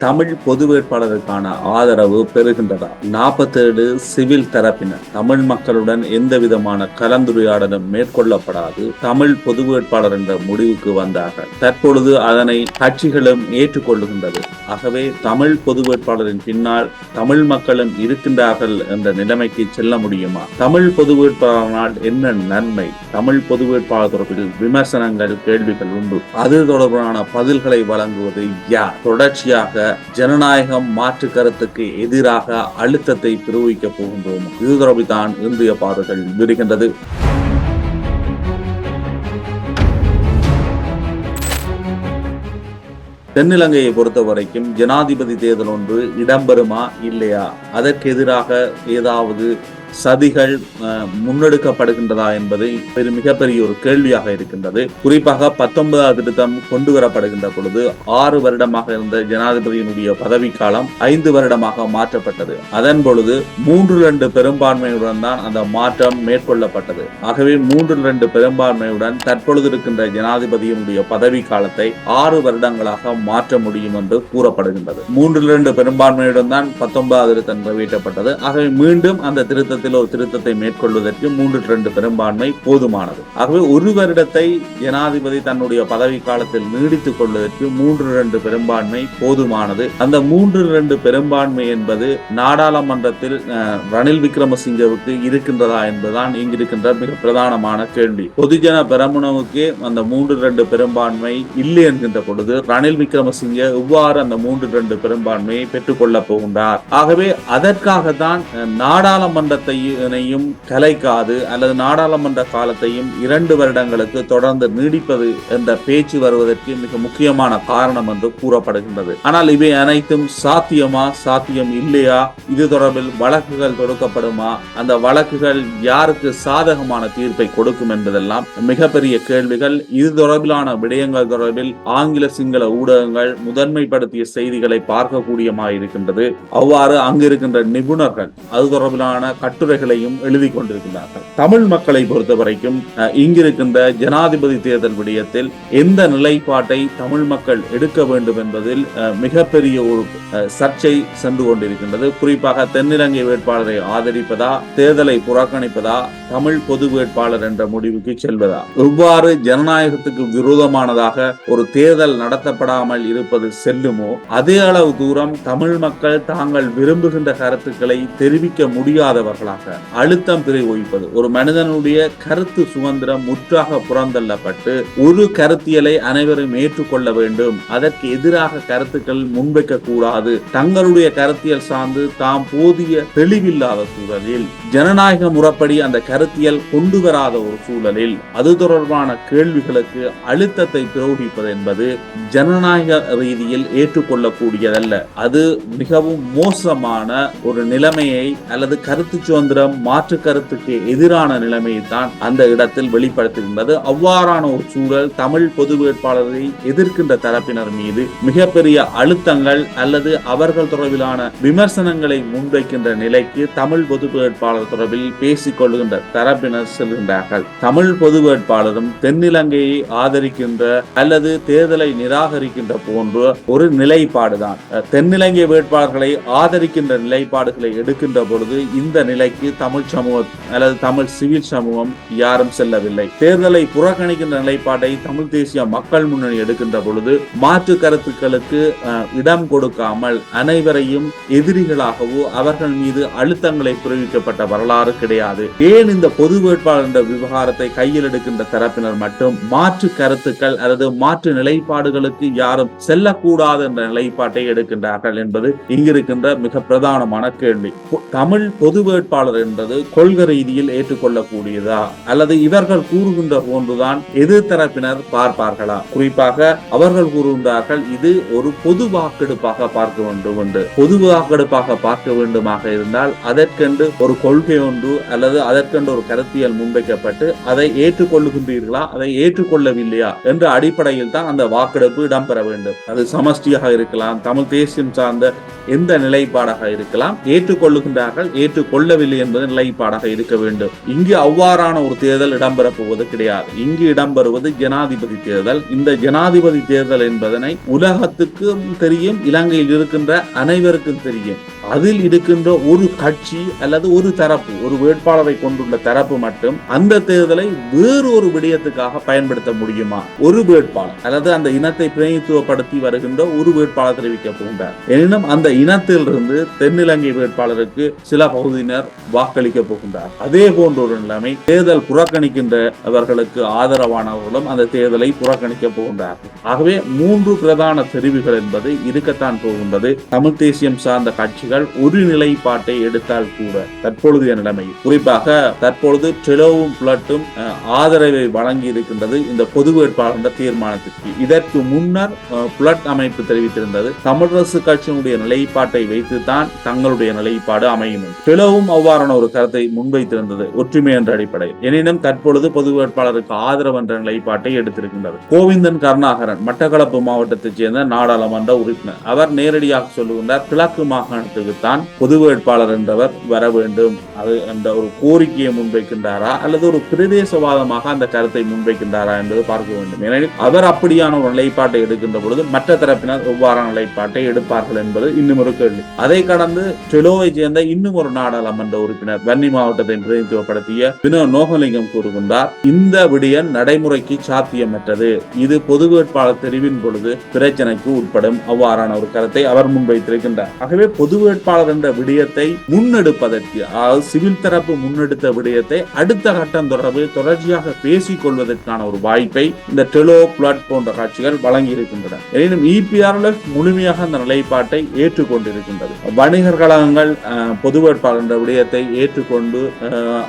தமிழ் பொது வேட்பாளருக்கான ஆதரவு பெறுகின்றதா? 47 சிவில் தரப்பினர் தமிழ் மக்களுடன் எந்த விதமான கலந்துரையாடலும் மேற்கொள்ளப்படாது தமிழ் பொது வேட்பாளர் என்ற முடிவுக்கு வந்தார்கள். தற்பொழுது அதனை கட்சிகளும் ஏற்றுக்கொள்ளுகின்றது. ஆகவே தமிழ் பொது வேட்பாளரின் பின்னால் தமிழ் மக்களும் இருக்கின்றார்கள் என்ற நிலைமைக்கு செல்ல முடியுமா? தமிழ் பொது வேட்பாளரால் என்ன நன்மை? தமிழ் பொது வேட்பாளர் தொடர்பில் விமர்சனங்கள், கேள்விகள் உண்டு. அது தொடர்பான பதில்களை வழங்குவது யார்? தொடர்ச்சியாக ஜனநாயகம் மாற்று கருத்துக்கு எதிராக அழுத்தத்தை பிரயோகிக்க போகின்றோம். இது தொடர்பில் தான் இன்றைய பார்வைகள் விரிகின்றது. தென்னிலங்கையை பொறுத்த வரைக்கும் ஜனாதிபதி தேர்தல் ஒன்று இடம்பெறுமா இல்லையா, அதற்கு எதிராக ஏதாவது சதிகள் முன்னெடுக்கப்படுகின்றதா என்பது மிகப்பெரிய ஒரு கேள்வியாக இருக்கின்றது. குறிப்பாக 19வது திருத்தம் கொண்டு வரப்படுகின்ற பொழுது 6 வருடமாக இருந்த ஜனாதிபதியினுடைய பதவிக்காலம் 5 வருடமாக மாற்றப்பட்டது. அதன் பொழுது 3/2 பெரும்பான்மையுடன் தான் அந்த மாற்றம் மேற்கொள்ளப்பட்டது. ஆகவே 3/2 பெரும்பான்மையுடன் தற்பொழுது இருக்கின்ற ஜனாதிபதியினுடைய பதவி காலத்தை 6 வருடங்களாக மாற்ற முடியும் என்று கூறப்படுகின்றது. 3/2 பெரும்பான்மையுடன் தான் 19வது திருத்தம் நிறைவேற்றப்பட்டது. ஆகவே மீண்டும் அந்த திருத்தத்தில் ஒரு திருத்தத்தை மேற்கொள்வதற்கு 3/2 பெரும்பான்மை போதுமானது. ஆகவே 1 வருடத்தை ஜனாதிபதி தன்னுடைய பதவி காலத்தில் நீடித்துக் கொள்வதற்கு 3/2 பெரும்பான்மை போதுமானது. அந்த 3/2 பெரும்பான்மை என்பது நாடாளுமன்றத்தில் ரணில் விக்ரமசிங்கவுக்கு இருக்கின்றதா என்பதுதான் இங்கிருக்கின்ற மிக பிரதானமான கேள்வி. பொதுஜன பெரமுனவுக்கு அந்த 3/2 பெரும்பான்மை இல்லை என்கின்ற பொழுது ரணில் விக்ரமசிங்க எவ்வாறு அந்த 3/2 பெரும்பான்மையை பெற்றுக் கொள்ளப் போகின்றார்? ஆகவே அதற்காகத்தான் நாடாளுமன்றத்தையும் கலைக்காது அல்லது நாடாளுமன்ற காலத்தையும் 2 வருடங்களுக்கு தொடர்ந்து நீடிப்பது என்ற பேச்சு வருவதற்கு மிக முக்கியமான காரணம் என்று கூறப்படுகின்றது. ஆனால் இவை அனைத்தும் சாத்தியமா, சாத்தியம் இல்லையா? இது தொடர்பில் வழக்குகள் தொடுக்கப்படுமா? அந்த வழக்குகள் யாருக்கு சாதகமான தீர்ப்பை கொடுக்கும் என்பதெல்லாம் மிகப்பெரிய கேள்விகள். இது தொடர்பிலான விடயங்கள் தொடர்பில் ஆங்கில சிங்கள ஊடகங்கள் முதன்மைப்படுத்திய செய்திகளை பார்க்கக்கூடியமாக இருக்கின்றது. அவ்வாறு அங்கு இருக்கின்ற நிபுணர்கள் அது தொடர்பிலான கட்டுரைகளையும் எழுதி கொண்டிருக்கிறார்கள். தமிழ் மக்களை பொறுத்த வரைக்கும் இங்கிருக்கின்ற ஜனாதிபதி தேர்தல் விடயத்தில் எந்த நிலைப்பாட்டை தமிழ் மக்கள் எடுக்க வேண்டும் என்பதில் மிகப்பெரிய ஒரு சர்ச்சை சென்று கொண்டிருக்கின்றது. குறிப்பாக தென்னிலங்கை வேட்பாளரை ஆதரிப்பதா, தேர்தலை புறக்கணிப்பதா, தமிழ் பொது வேட்பாளர் என்ற முடிவுக்கு செல்வதா? எவ்வாறு ஜனநாயகத்துக்கு விரோதமானதாக ஒரு தேர்தல் நடத்தப்படாமல் இருப்பது செல்லுமோ அதே அளவு தூரம் தமிழ் மக்கள் தாங்கள் விரும்புகின்ற கருத்துக்களை தெரிவிக்க முடியாதவர்களாக அழுத்தம் பிரயோகிப்பது, ஒரு மனிதனுடைய கருத்து சுதந்திரம் முற்றாக புறந்தள்ளப்பட்டு ஒரு கருத்தியலை அனைவரும் ஏற்றுக்கொள்ள வேண்டும், அதற்கு எதிராக கருத்துக்கள் முன்வைக்க கூடாது, தங்களுடைய கருத்தியல் சார்ந்து தாம் போதிய தெளிவில்லாத சூழலில், ஜனநாயக முறைப்படி அந்த கருத்தியல் கொண்டு வராத ஒரு சூழலில் அது தொடர்பான கேள்விகளுக்கு அழுத்தத்தை பிரயோகிப்பது என்பது ஜனநாயக ரீதியில் ஏற்றுக்கொள்ளக்கூடியதல்ல. அது மிகவும் மோசமான ஒரு நிலைமையை அல்லது கருத்து சுதந்திரம் மாற்று கருத்துக்கு எதிரான நிலைமையை தான் அந்த இடத்தில் வெளிப்படுத்துகின்றது. அவ்வாறான ஒரு சூழல் தமிழ் பொது வேட்பாளரை எதிர்க்கின்ற தரப்பினர் மீது மிகப்பெரிய அழுத்தங்கள் அல்லது அவர்கள் தொடர்பிலான விமர்சனங்களை முன்வைக்கின்ற நிலைக்கு தமிழ் பொது வேட்பாளர் தொடர்பில் பேசிக் கொள்கின்ற தரப்பினர் செல்கின்றார்கள். தமிழ் பொது வேட்பாளரும் தென்னிலங்கையை ஆதரிக்கின்ற அல்லது தேர்தலை நிராகரிக்கின்ற போன்ற ஒரு நிலைப்பாடுதான். தென்னிலங்கை வேட்பாளர்களை ஆதரிக்கின்ற நிலைப்பாடுகளை எடுக்கின்ற பொழுது இந்த நிலைக்கு தமிழ் சமூகம் அல்லது தமிழ் சிவில் சமூகம் யாரும் செல்லவில்லை. தேர்தலை புறக்கணிக்கின்ற நிலைப்பாட்டை தமிழ் தேசிய மக்கள் முன்னணி எடுக்கின்ற பொழுது மாற்று கருத்துக்களுக்கு இடம் கொடுக்காமல் அனைவரையும் எதிரிகளாகவோ அவர்கள் மீது அழுத்தங்களை பிரயோகிக்கப்பட்ட வரலாறு கிடையாது. ஏன் இந்த பொது வேட்பாளர் என்ற விவகாரத்தை கையில் எடுக்கின்ற தரப்பினர் மட்டும் மாற்று கருத்துக்கள் அல்லது மாற்று நிலைப்பாடுகளுக்கு யாரும் செல்லக்கூடாது என்ற நிலைப்பாட்டை எடுக்கின்றார்கள் என்பது இங்கிருக்கின்ற மிக பிரதானமான கேள்வி. தமிழ் பொது வேட்பாளர் என்பது கொள்கை ரீதியில் ஏற்றுக்கொள்ளக்கூடியதா அல்லது இவர்கள் கூறுகின்ற போன்றுதான் எதிர்த்தரப்பினர் பார்ப்பார்களா? குறிப்பாக அவர்கள் கூறுகின்றார்கள் இது ஒரு பொது வாக்கெடுப்பாக பார்க்க வேண்டும் என்று. பொது வாக்கெடுப்பாக பார்க்க வேண்டுமாக இருந்தால் அதற்கென்று ஒரு கொள்கை ஒன்று அல்லது அதற்கென்று ஒரு கருத்தியல் முன்வைக்கப்பட்டு அதை ஏற்றுக்கொள்ளுகின்றீர்களா, அதை ஏற்றுக்கொள்ளவில்லையா என்ற அடிப்படையில் தான் அந்த வாக்கெடுப்பு இடம்பெற வேண்டும். அது சமஷ்டியாக இருக்கலாம், தமிழ் தேசியம் சார்ந்த எந்த நிலைப்பாடாக இருக்கலாம். ஏற்றுக்கொள்ளுகின்றார்கள், ஏற்றுக்கொள்ளவில்லை செல்லவில்லை என்பது நிலைப்பாடாக இருக்க வேண்டும். இங்கு அவ்வாறான ஒரு தேர்தல் இடம்பெறப் போவது கிடையாது. இங்கு இடம்பெறுவது ஜனாதிபதி தேர்தல். இந்த ஜனாதிபதி தேர்தல் என்பதனை உலகத்துக்கும் தெரியும், இலங்கையில் இருக்கின்ற அனைவருக்கும் தெரியும். அதில் இருக்கின்ற ஒரு கட்சி அல்லது ஒரு தரப்பு, ஒரு வேட்பாளரை கொண்டுள்ள தரப்பு மட்டும் அந்த தேர்தலை வேறு ஒரு விடயத்துக்காக பயன்படுத்த முடியுமா? ஒரு வேட்பாளர் அல்லது அந்த இனத்தை பிரதிநிதித்துவப்படுத்தி வருகின்ற ஒரு வேட்பாளர் தெரிவிக்க போகின்றார். எனினும் அந்த இனத்திலிருந்து தென்னிலங்கை வேட்பாளருக்கு சில பகுதியினர் வாக்களிக்க போகின்றார். அதே போன்ற ஒரு நிலைமை தேர்தல் புறக்கணிக்கின்றவர்களுக்கு ஆதரவானவர்களும் அந்த தேர்தலை புறக்கணிக்க போகின்றார். ஆகவே 3 பிரதான தெரிவுகள் என்பது இருக்கத்தான் போகின்றது. தமிழ் தேசியம் சார்ந்த கட்சிகள் ஒரு நிலைப்பாட்டை எடுத்தால் கூட தற்பொழுதைய நிலைமை, குறிப்பாக தற்பொழுது டெலோவும் புலட்டும் ஆதரவை வழங்கி இருக்கின்றது இந்த பொது வேட்பாளர் தீர்மானத்திற்கு. இதற்கு முன்னர் புலட் அமைப்பு தெரிவித்திருந்தது தமிழரசு கட்சியினுடைய நிலைப்பாட்டை வைத்துத்தான் தங்களுடைய நிலைப்பாடு அமையும். டெலோவும் அவ்வாறான ஒரு கருத்தை முன்வைத்திருந்தது ஒற்றுமை என்ற அடிப்படையில். எனினும் தற்பொழுது பொது வேட்பாளருக்கு ஆதரவு என்ற நிலைப்பாட்டை எடுத்திருக்கின்றது. கோவிந்தன் கருணாகரன் மட்டக்களப்பு மாவட்டத்தைச் சேர்ந்த நாடாளுமன்ற உறுப்பினர், அவர் நேரடியாக சொல்லுகின்றார் கிழக்கு மாகாணத்துக்கு தான் பொது வேட்பாளர் என்றவர் வர வேண்டும் அது என்ற ஒரு கோரிக்கையை முன்வைக்கின்றாரா அல்லது ஒரு பிரதேசவாதமாக அந்த கருத்தை முன்வைக்கின்றாரா என்பது பார்க்க வேண்டும். ஏனெனில் அவர் அப்படியான ஒரு நிலைப்பாட்டை எடுக்கின்ற பொழுது மற்ற தரப்பினர் எவ்வாறான நிலைப்பாட்டை எடுப்பார்கள் என்பது இன்னும் ஒரு கேள்வி. அதை கடந்து டெலோவை சேர்ந்த இன்னும் ஒரு நாடாளுமன்ற உறுப்பினர் வன்னி மாவட்டத்தை பிரதிநிதித்துவப்படுத்திய வினோ நோகலிங்கம் கூறுகின்றார், இந்த விடயம் நடைமுறைக்கு சாத்தியமற்றது, இது பொது வேட்பாளர் தெரிவின் பொழுது பிரச்சனைக்கு உட்படும். அவ்வாறான ஒரு கருத்தை அவர் முன்வைத்திருக்கின்றார். ஆகவே பொது வேட்பாளர் என்ற விடயத்தை முன்னெடுப்பதற்கு, அதாவது சிவில் தரப்பு முன்னெடுத்த விடயத்தை அடுத்த கட்டம் தொடர்ச்சியாக பேசிக் கொள்வதற்கான ஒரு வாய்ப்பை இந்த டெலோ புலட் போன்ற கட்சிகள் வழங்கி இருக்கின்றன. எனினும் EPRLF முழுமையாக அந்த நிலைப்பாட்டை ஏற்றுக்கொண்டிருக்கின்றது. வணிகர் கழகங்கள் பொது வேட்பாளர் என்ற விடயத்தை ஏற்றுக்கொண்டு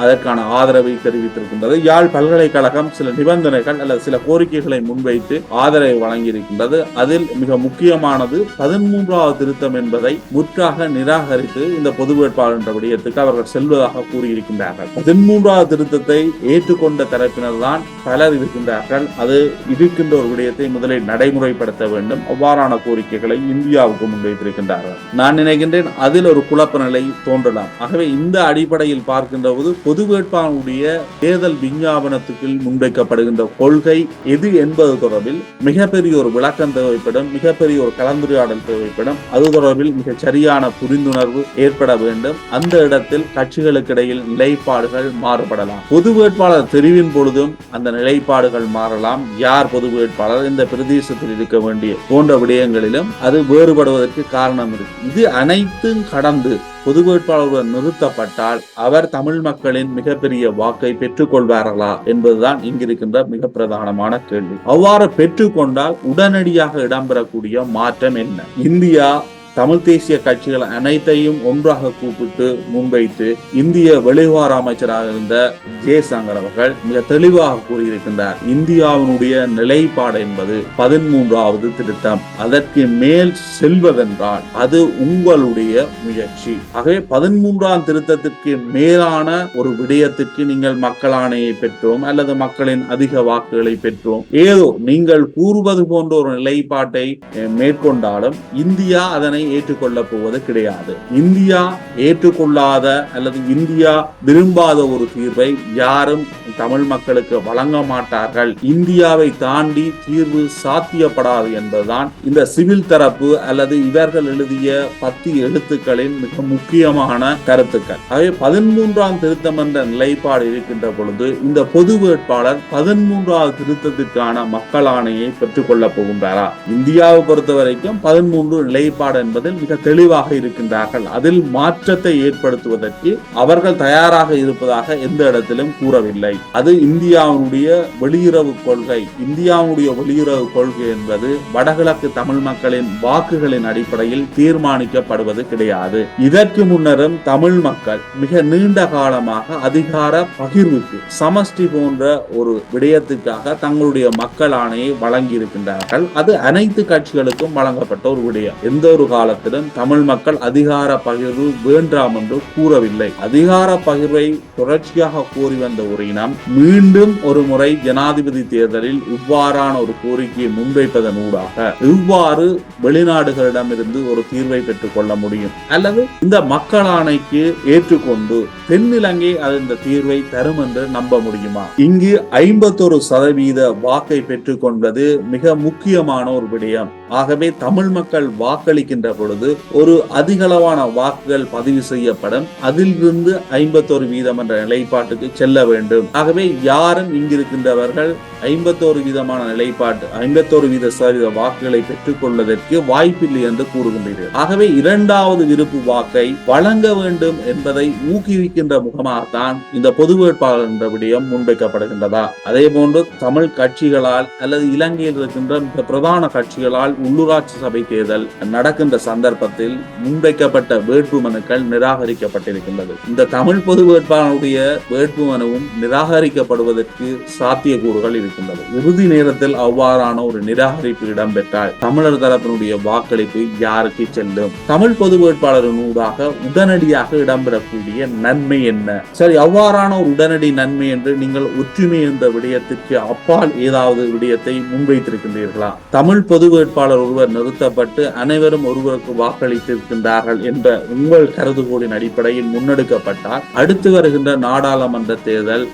அதற்கான ஆதரவை தெரிவித்திருக்கின்றது. யாழ் பல்கலைக்கழகம் சில நிபந்தனைகள் அல்லது சில கோரிக்கைகளை முன்வைத்து ஆதரவை வழங்கி இருக்கின்றது. அதில் மிக முக்கியமானது 13வது திருத்தம் என்பதை முற்றாக நிராகரித்து இந்த பொது வேட்பாளர் என்ற விடயத்துக்கு அவர்கள் செல்வதாக கூறியிருக்கின்றார்கள். 13வது திருத்தத்தை ஏற்றுக்கொண்ட தரப்பினர் தான் பலர் இருக்கின்றார்கள். அது இருக்கின்ற ஒரு விடயத்தை முதலில் நடைமுறைப்படுத்த வேண்டும். அவ்வாறான கோரிக்கைகளை இந்தியாவுக்கு முன்வைத்திருக்கின்றார்கள். நான் நினைக்கின்றேன் அதில் ஒரு குழப்ப நிலை தோன்றலாம். ஆகவே இந்த அடிப்படையில் பார்க்கின்ற போது பொது வேட்பாளருடைய தேர்தல் விஞ்ஞாபனத்துக்கு முன்வைக்கப்படுகின்ற கொள்கை எது என்பது தொடர்பில் மிகப்பெரிய ஒரு விளக்கம் தேவைப்படும், மிகப்பெரிய ஒரு கலந்துரையாடல் தேவைப்படும். அது தொடர்பில் மிக சரியான புரிந்துணர்வு ஏற்பட வேண்டும். அந்த இடத்தில் கட்சிகளுக்கு இடையில் நிலைப்பாடுகள் மாறுபடலாம். பொது வேட்பாளர் தெரிவின் பொழுதும் அந்த நிலைப்பாடுகள் மாறலாம். யார் பொது வேட்பாளர், இந்த பிரதேசத்தில் இருக்க வேண்டிய போன்ற விடயங்களிலும் அது வேறுபடுவதற்கு காரணம் இருக்கு. இது அனைத்தும் கடந்து பொது வேட்பாளருடன் நிறுத்தப்பட்டால் அவர் தமிழ் மக்களின் மிகப்பெரிய வாக்கை பெற்றுக் கொள்வார்களா என்பதுதான் இங்கிருக்கின்ற மிக பிரதானமான கேள்வி. அவ்வாறு பெற்றுக்கொண்டால் உடனடியாக இடம்பெறக்கூடிய மாற்றம் என்ன? இந்தியா தமிழ் தேசிய கட்சிகள் அனைத்தையும் ஒன்றாக கூப்பிட்டு முன்வைத்து இந்திய வெளிவார அமைச்சராக இருந்த ஜெய்சங்கர் அவர்கள் மிக தெளிவாக கூறியிருக்கின்றார், இந்தியாவினுடைய நிலைப்பாடு என்பது 13வது திருத்தம், அதற்கு மேல் செல்வதென்றால் அது உங்களுடைய முயற்சி. ஆகவே 13ஆம் திருத்தத்திற்கு மேலான ஒரு விடயத்திற்கு நீங்கள் மக்கள் ஆணையை பெற்றோம் அல்லது மக்களின் அதிக வாக்குகளை பெற்றோம், ஏதோ நீங்கள் கூறுவது போன்ற ஒரு நிலைப்பாட்டை மேற்கொண்டாலும் இந்தியா அதனை ஏற்றுக்கொள்ளப் போவது கிடையாது. இந்தியா ஏற்றுக்கொள்ளாத அல்லது இந்தியா விரும்பாத ஒரு தீர்வை யாரும் தமிழ் மக்களுக்கு வழங்க மாட்டார்கள். இந்தியாவை தாண்டி தீர்வு சாத்தியப்படாது என்பதுதான் இந்த சிவில் தரப்பு அல்லது இவர்கள் எழுதிய 10 எழுத்துக்களின் மிக முக்கியமான கருத்துக்கள். ஆகவே 13ஆம் திருத்தம் என்ற நிலைப்பாடு இருக்கின்ற பொழுது இந்த பொது வேட்பாளர் 13வது திருத்தத்திற்கான மக்கள் ஆணையை பெற்றுக் கொள்ளப் போகின்றாரா? இந்தியாவை பொறுத்த வரைக்கும் 13 நிலைப்பாடு என்பதில் மிக தெளிவாக இருக்கின்றார்கள். அதில் மாற்றத்தை ஏற்படுத்துவதற்கு அவர்கள் தயாராக இருப்பதாக எந்த இடத்திலும் கூறவில்லை. அது இந்தியாவுடைய வெளியுறவு கொள்கை. இந்தியாவுடைய வெளியுறவு கொள்கை என்பது வடகிழக்கு தமிழ் மக்களின் வாக்குகளின் அடிப்படையில் தீர்மானிக்கப்படுவது கிடையாது. இதற்கு முன்னரும் தமிழ் மக்கள் மிக நீண்ட காலமாக அதிகார பகிர்வுக்கு சமஷ்டி போன்ற ஒரு விடயத்துக்காக தங்களுடைய மக்கள் ஆணையை வழங்கி இருக்கின்றார்கள். அது அனைத்து கட்சிகளுக்கும் வழங்கப்பட்ட ஒரு விடயம். எந்த ஒரு காலத்திலும் தமிழ் மக்கள் அதிகார பகிர்வு வேண்டாம் என்று கூறவில்லை. அதிகார பகிர்வை தொடர்ச்சியாக கோரி வந்த ஒரு இனம் மீண்டும் ஒரு முறை ஜனாதிபதி தேர்தலில் இவ்வாறான ஒரு கோரிக்கையை முன்வைப்பதன் ஊடாக இவ்வாறு வெளிநாடுகளிடமிருந்து ஒரு தீர்வை பெற்றுக் கொள்ள முடியும், அல்லது இந்த மக்கள் ஆணைக்கு ஏற்றுக்கொண்டு தென்னிலங்கை இந்த தீர்வை தரும் என்று நம்ப முடியுமா? இங்கு 51% வாக்கை பெற்றுக் கொண்டது மிக முக்கியமான ஒரு விடயம். ஆகவே தமிழ் மக்கள் வாக்களிக்கின்ற பொழுது ஒரு அதிகளவான வாக்குகள் பதிவு செய்யப்படும். அதிலிருந்து 51% என்ற நிலைப்பாட்டுக்கு செல்ல வேண்டும். ஆகவே யாரும் இங்கிருக்கின்றவர்கள் 51% நிலைப்பாட்டு 51% வாக்குகளை பெற்றுக் கொள்வதற்கு வாய்ப்பில்லை என்று கூறுகின்றீர்கள். ஆகவே இரண்டாவது விருப்பு வாக்கை வழங்க வேண்டும் என்பதை ஊக்குவிக்கின்ற முகமாகத்தான் இந்த பொது வேட்பாளர் என்ற விடயம் முன்வைக்கப்படுகின்றதா? அதே போன்று தமிழ் கட்சிகளால் அல்லது இலங்கையில் இருக்கின்ற மிக பிரதான கட்சிகளால் உள்ளூராட்சி சபை தேர்தல் நடக்கின்ற சந்தர்ப்பத்தில் முன்வைக்கப்பட்ட வேட்பு மனுக்கள் நிராகரிக்கப்பட்டிருக்கின்றது. இந்த தமிழ் பொது வேட்பாளருடைய வேட்பு மனுவும் நிராகரிக்கப்படுவதற்கு சாத்தியக்கூறுகள் இருக்கின்றது. இறுதி நேரத்தில் அவ்வாறான ஒரு நிராகரிப்பு இடம்பெற்றால் தமிழர் தரப்பினுடைய வாக்களிப்பு யாருக்கு செல்லும்? தமிழ் பொது வேட்பாளரின் ஊடாக உடனடியாக இடம்பெறக்கூடிய நன்மை என்ன? சரி, அவ்வாறான ஒரு உடனடி நன்மை என்று நீங்கள் ஒற்றுமை என்ற விடயத்திற்கு அப்பால் ஏதாவது விடயத்தை முன்வைத்திருக்கின்றீர்களா? தமிழ் பொது வேட்பாளர் ஒருவர் நிறுத்தப்பட்டு அனைவரும் ஒருவருக்கு வாக்களித்திருக்கின்றார்கள் என்ற உங்கள் கருதுகோளின் அடிப்படையில் முன்னெடுக்கப்பட்டால் அடுத்து வருகின்ற நாடாளுமன்ற தேர்தல்,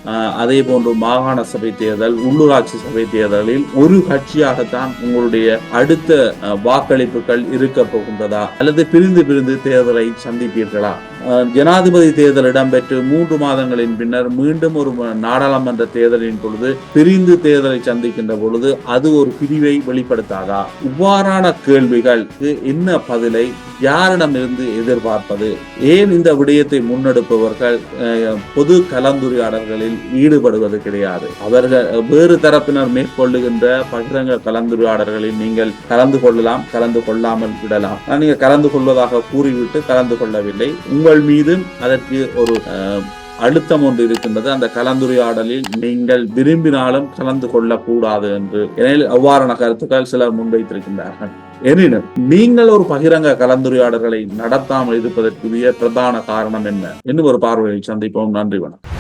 அதே போன்று மாகாண சபை தேர்தல், உள்ளூராட்சி சபை தேர்தலில் ஒரு கட்சியாகத்தான் உங்களுடைய அடுத்த வாக்களிப்புகள் இருக்க போகின்றதா, அல்லது பிரிந்து பிரிந்து தேர்தலை சந்திப்பீர்களா? ஜனாதிபதி தேர்தல் இடம்பெற்று 3 மாதங்களின் பின்னர் மீண்டும் ஒரு நாடாளுமன்ற தேர்தலின் பொழுது பிரிந்து தேர்தலை சந்திக்கின்ற பொழுது அது ஒரு பிரிவை வெளிப்படுத்தாதா? இவ்வாறான கேள்விகளுக்கு என்ன பதிலை யாரிடமிருந்து எதிர்பார்ப்பது? ஏன் இந்த விடயத்தை முன்னெடுப்பவர்கள் பொது கலந்துரையாடல்களில் ஈடுபடுவது கிடையாது? அவர்கள் வேறு தரப்பினர் மேற்கொள்ளுகின்ற பகிரங்க கலந்துரையாடல்களில் நீங்கள் கலந்து கொள்ளலாம், கலந்து கொள்ளாமல் விடலாம். நீங்க கலந்து கொள்வதாக கூறிவிட்டு கலந்து கொள்ளவில்லை, உங்கள் மீதும் அதற்கு ஒரு அழுத்தம் ஒன்று இருக்கின்றது. அந்த கலந்துரையாடலில் நீங்கள் விரும்பினாலும் கலந்து கொள்ளக்கூடாது என்று அவ்வாறான கருத்துக்கள் சிலர் முன்வைத்திருக்கின்றார்கள். எனினும் நீங்கள் ஒரு பகிரங்க கலந்துரையாடல்களை நடத்தாமல் இருப்பதற்குரிய பிரதான காரணம் என்ன என்று ஒரு பார்வையை சந்திப்போம். நன்றி, வணக்கம்.